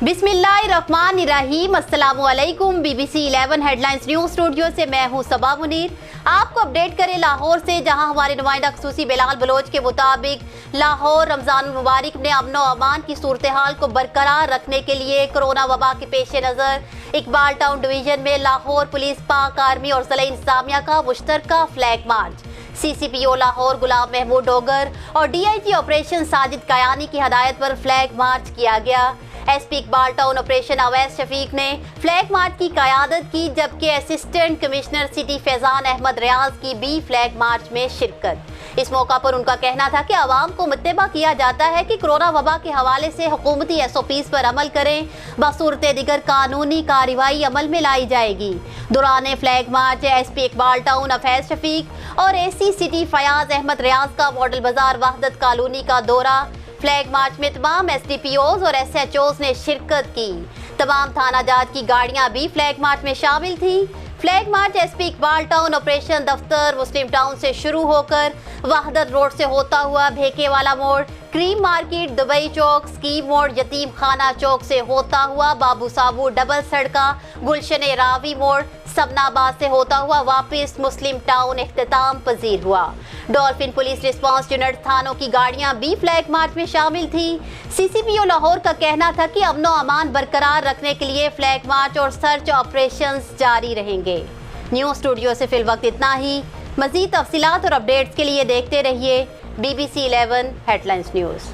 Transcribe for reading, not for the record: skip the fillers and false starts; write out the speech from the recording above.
बिस्मिल्लाहिर्रहमानिर्रहीम। अस्सलामु अलैकुम। BBC 11 हेडलाइंस न्यूज़ स्टूडियो से मैं हूं सबा मुनीर। आपको अपडेट करें लाहौर से, जहां हमारे नुमाइंदा खसूसी बिलाल बलोच के मुताबिक लाहौर रमज़ान मुबारक में अमन व अमान की सूरत हाल को बरकरार रखने के लिए कोरोना वबा के पेश नज़र इकबाल टाउन डिवीज़न में लाहौर पुलिस, पाक आर्मी और ज़िला इंतज़ामिया का मुश्तरका फ्लैग मार्च। CCPO लाहौर गुलाम महमूद डोगर और DIG ऑपरेशन साजिद कयानी की हदायत पर फ्लैग मार्च किया गया। SP Iqbal town operation Awais Shafiq ने फ्लैग मार्च की क़यादत की, जबकि assistant commissioner city Faizan Ahmed Riaz की भी फ्लैग मार्च में शिरकत। इस मौका पर उनका कहना था कि आवाम को मुत्तबा किया जाता है कि कोरोना वबा के हवाले से हुकूमती SOPs पर अमल करें, बसूरत दिगर कानूनी कार्रवाई अमल में लाई जाएगी। दौरान flag march SP Iqbal town Awais Shafiq और AC सिटी फयाज अहमद रियाज का मॉडल बाजार वहदत कॉलोनी का दौरा। फ्लैग मार्च में तमाम SDPOs और SHOs ने शिरकत की। तमाम थाना जात की गाड़ियां भी फ्लैग मार्च में शामिल थी। Flag march SP Iqbal town operation दफ्तर मुस्लिम टाउन से शुरू होकर वहदत रोड से होता हुआ भेकेवाला मोड़, क्रीम मार्केट, दुबई चौक, स्कीम मोड़, यतीम खाना चौक से होता हुआ बाबू साबू डबल सड़का, गुलशन रावी मोड़, सबनाबाद से होता हुआ वापस मुस्लिम टाउन इख्तिताम पजीर हुआ। डॉल्फिन पुलिस रिस्पांस यूनिट थानों की गाड़ियां भी फ्लैग मार्च में शामिल थी। CCPO लाहौर का कहना था कि अमन व अमान बरकरार रखने के लिए फ्लैग मार्च और सर्च ऑपरेशंस जारी रहेंगे। न्यूज़ स्टूडियो से फिल वक्त इतना ही। मज़ीद तफसीलात और अपडेट्स के लिए देखते रहिए BBC 11 हेडलाइंस न्यूज़।